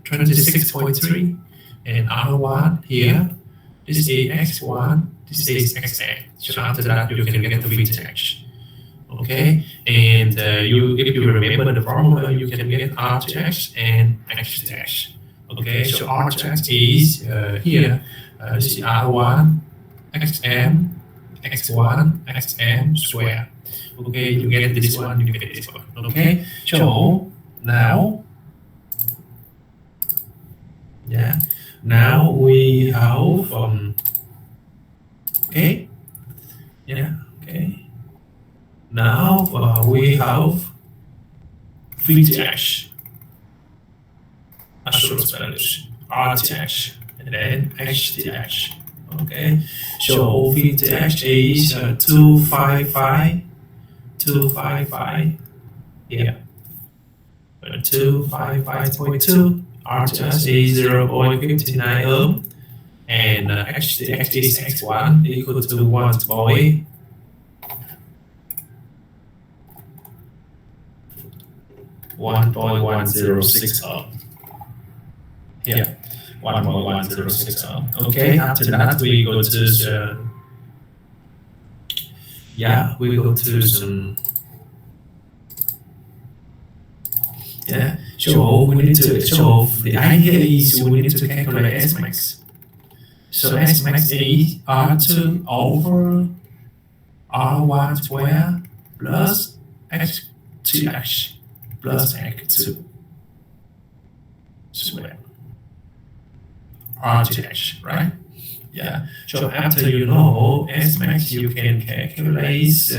26.3, and R1 here. This is X1, this is XM. So after that, you can get the VTH. Okay, and if you remember the formula, you can get RTH and XTH. Okay, so RTH is here. This is R1, XM, X1, XM square. Okay, you get this one, you get this one. Okay, so now, now we have okay, okay. Now we have VTH, absolute values, RTH, and then XTH. Okay, so VTH is 255 here, 255.2. RTH is 0.59 ohm, and XTH is X1 equal to 1.106 ohm. Here, 1.106 ohm. Okay, after that we go to the, we go to some, so we need to, so the idea is we need to calculate S max. So S max is R2 over R1 square plus XTH plus X2 square. RTH, right? Yeah. So after you know S max, you can calculate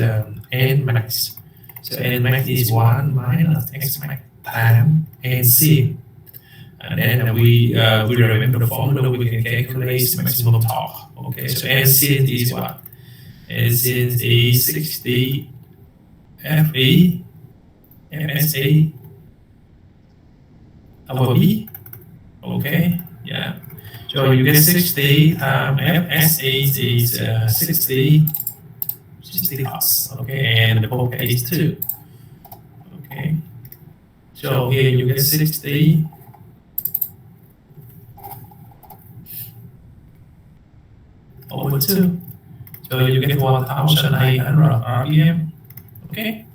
N max. So N max is 1 minus X max times N sin. And then we remember the formula, we can calculate maximum torque. Okay, so N sin is what? N sin is 60 FE FSA over B. Okay, yeah. So you get 60 FSA is 60 hertz. Okay, and the voltage is 2. Okay, so here you get 60 over 2. So you get 1,800 RPM. Okay.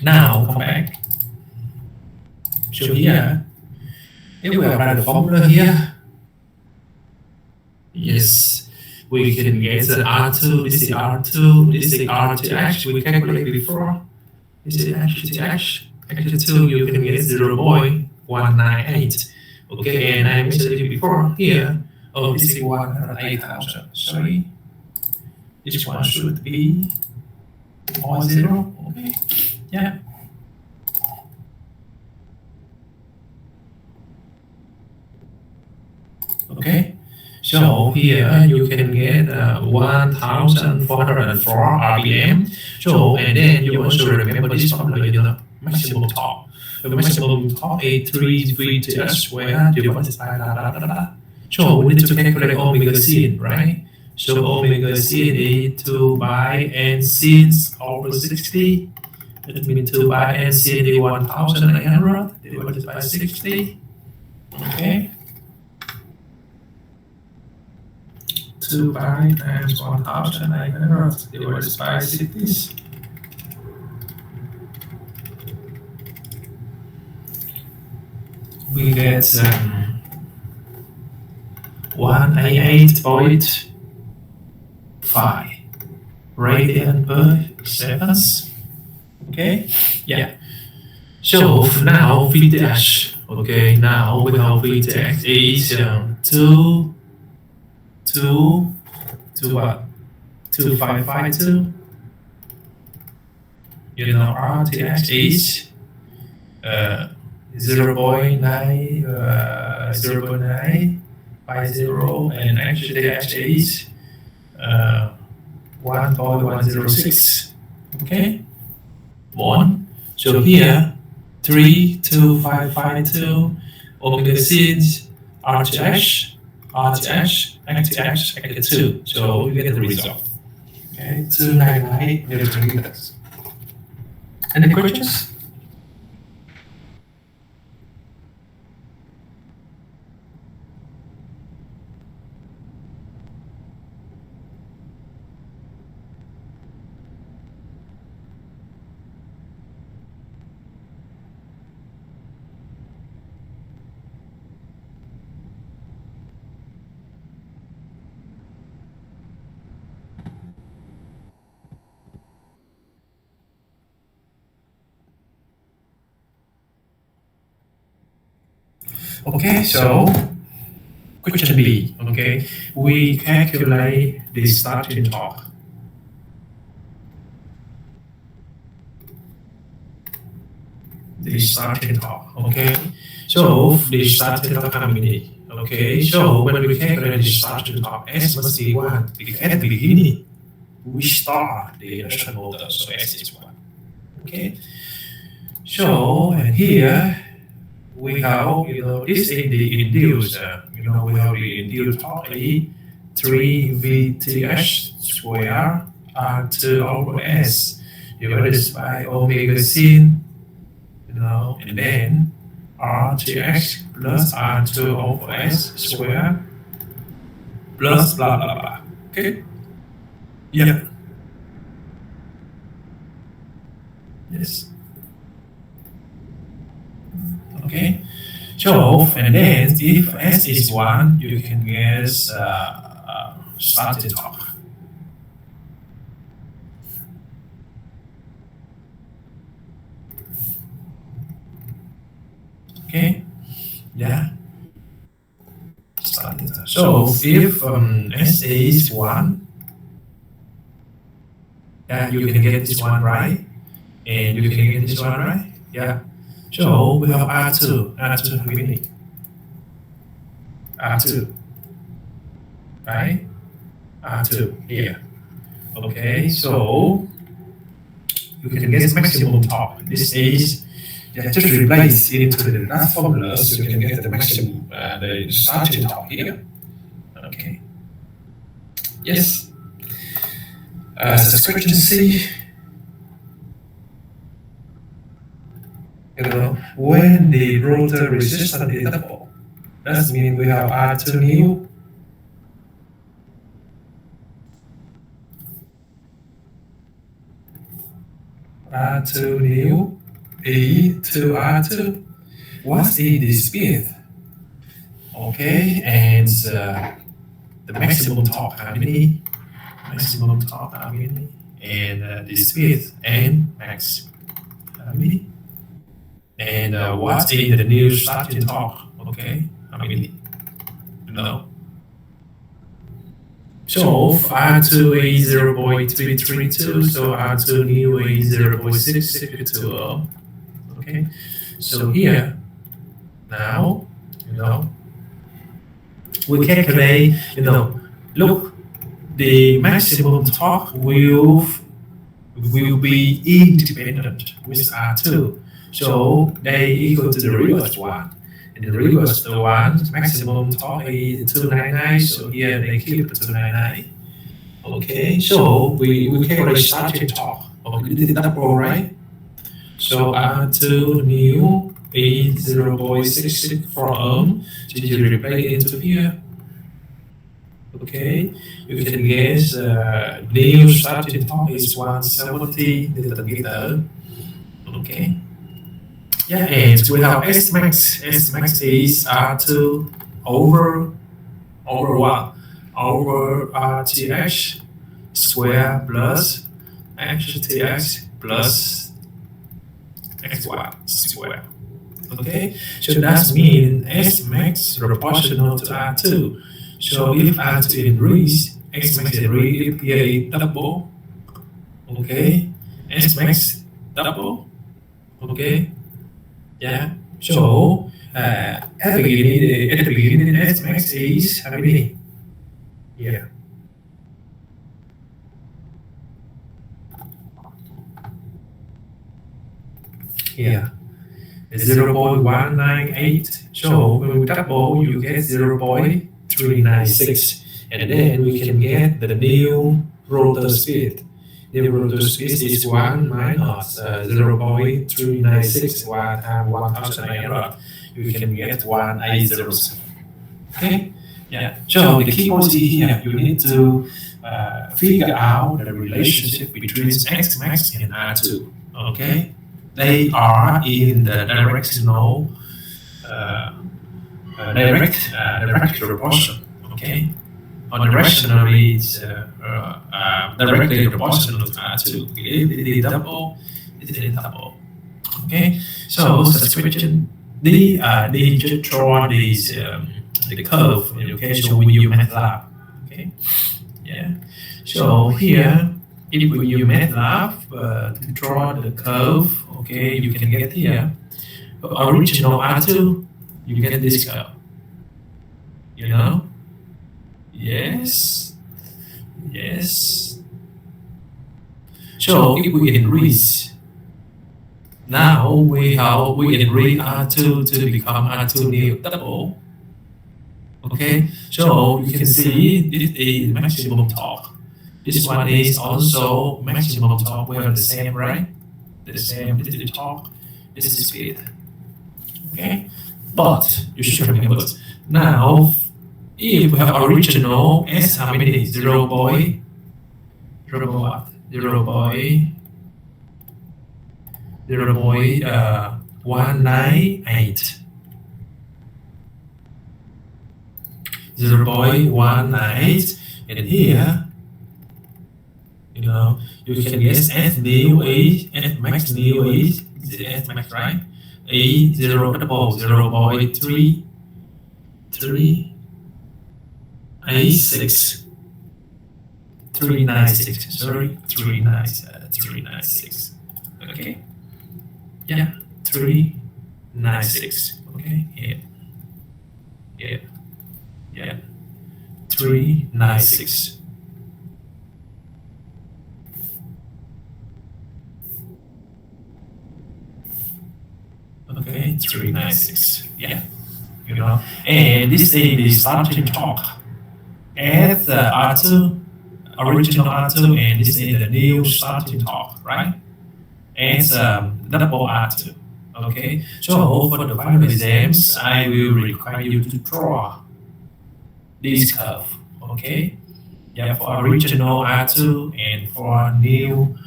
Now come back. So here, if we apply the formula here, yes, we can get the R2, this is R2, this is RTH, we calculated before. This is HTH, H2, you can get 0.198. Okay, and I mentioned it before here. Oh, this is 108,000. Sorry. This one should be 0. Okay. Yeah. Okay. So here you can get 1,404 RPM. So and then you also remember this formula, maximum torque. The maximum torque is 3 VTH squared divided by So we need to calculate omega sin, right? So omega sin is 2 by n sin over 60. That means 2 by n sin is 1,800 divided by 60. Okay. 2 by times 1,800 divided by 60. We get 188.5 radian per seconds. Okay, yeah. So now VTH. Okay, now we have VTH is 2.552. RTH is 0.9 by 0, and actually is 1.106. Okay, 1. So here 32552 omega sins RTH, XTH, 2. So you get the result. Okay, 299 millimeters. Any questions? Okay, so question B. Okay, we calculate the starting torque. The starting torque. Okay, so the starting torque how many? Okay, so when we calculate the starting torque, S must be 1 because at the beginning we start the induction motor, so S is 1. Okay, so and here we have, this is the induced, we have the induced torque E 3 VTH square R2 over S divided by omega sin, and then RTH plus R2 over S square plus blah blah blah. Okay? Yeah. Yes. Okay, so and then if S is 1, you can get starting torque. Okay, yeah. So if S is 1, yeah, you can get this one right, and you can get this one right. Yeah. So we have R2. R2 how many? R2, right? R2 here. Okay, so you can get maximum torque. This is just replace it into the last formula so you can get the maximum, the starting torque here. Okay. Yes. Subtraction C. When the rotor resistance is double, that means we have R2 new. R2 new E to R2. What is the speed? Okay, and the maximum torque how many? Maximum torque how many? And the speed and max how many? And what is the new starting torque? Okay, how many? No. So R2 is 0.332, so R2 new is 0.662. Okay, so here now, we calculate, look, the maximum torque will be independent with R2. So they equal to the reverse one. And the reverse one, maximum torque is 299, so here they keep 299. Okay, so we calculate starting torque. Okay, this is double, right? So R2 new is 0.664 ohm. So you replace it into here. Okay, you can guess new starting torque is 170 Newton meter. Okay. Yeah, and we have S max. S max is R2 over what? Over RTH square plus HTH plus XY square. Okay, so that means S max proportional to R2. So if R2 increase, S max increase, here is double. Okay, S max double. Okay. Yeah. So at the beginning, S max is how many? Yeah. Yeah. 0.198. So when we double, you get 0.396, and then we can get the new rotor speed. The rotor speed is 1 minus 0.396 1 times 1,900. You can get 1,807. Okay? Yeah. So the key point here, you need to figure out the relationship between X max and R2. Okay? They are in the directional direct proportion. Okay? Or directionally, it's directly proportional to R2. If it is double, it is double. Okay, so subtraction D just draw these the curve. Okay, so when you MATLAB. Okay, yeah. So here, if when you MATLAB draw the curve, okay, you can get here original R2, you get this curve. Yes. So if we increase, now we increase R2 to become R2 new double. Okay, so you can see this is maximum torque. This one is also maximum torque. We have the same, right? The same. This is torque. This is speed. Okay, but you should remember now. If we have original S, how many? 0.198. 0.198, and here, you can guess S new is S max new is S max, right? A 0.3. A6 396. Sorry, 396. Okay. Yeah, 396. Okay. Yeah. Yeah. Yeah. 396. Okay, 396. Yeah. And this is the starting talk at the R2, original R2, and this is the new starting talk, right? As double R2. Okay, so for the final exams, I will require you to draw this curve. Okay, yeah, for original R2 and for new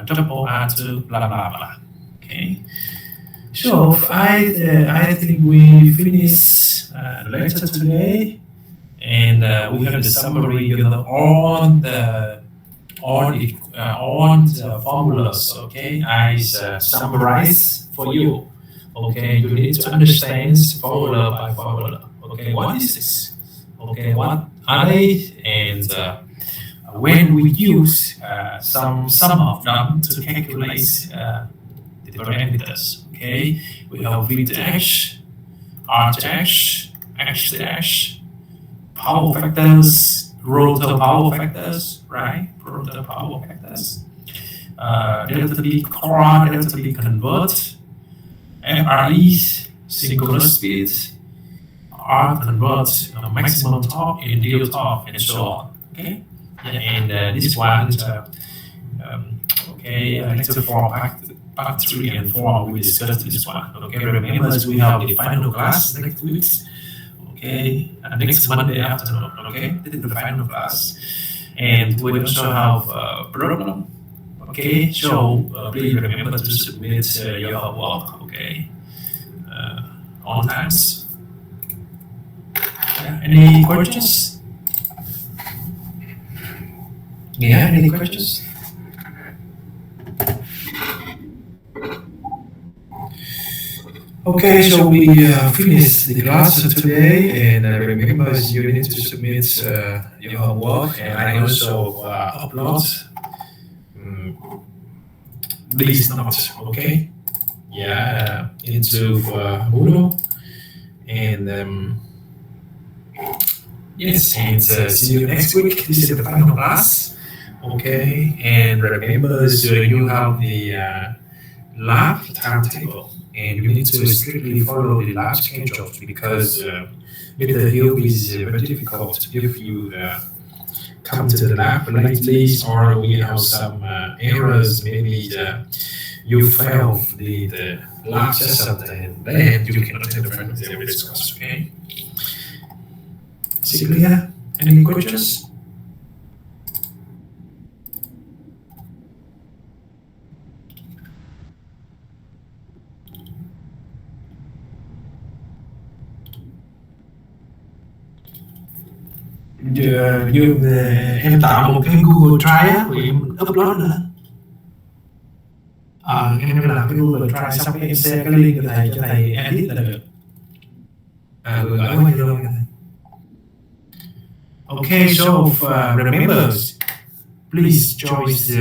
double R2, blah blah blah. Okay, so I think we finish the lecture today, and we have the summary, on the formulas. Okay, I summarize for you. Okay, you need to understand formula by formula. Okay, what is this? Okay, what are they? And when we use some of them to calculate the parameters. Okay, we have V dash, R dash, X dash, power factors, rotor power factors, right? Rotor power factors. Delta B core, delta B convert, FRE, synchronous speed, R convert, maximum torque, ideal torque, and so on. Okay, and this one, lecture 4, part 3 and 4, we discussed this one. Okay, remember we have the final class next week. Okay, next Monday afternoon. Okay, this is the final class, and we also have a problem. Okay, so please remember to submit your homework. Okay, on times. Yeah, any questions? Yeah, any questions? Okay, so we finished the class today, and remember you need to submit your homework, and I also upload these notes, okay? Yeah, into Moodle, and yes, and see you next week. This is the final class, okay? And remember, you have the lab timetable, and you need to strictly follow the lab schedule because Mr. Hill is very difficult if you come to the lab lately, or we have some errors. Maybe you fail the lab session, and then you cannot take the final exam with this course. Okay. Is it clear? Any questions? Em tạo một cái Google Drive á, rồi em upload nữa. Em làm cái Google Drive xong em share cái link cho thầy edit là được. Gửi qua Zalo cho thầy. Okay, so remember, please choose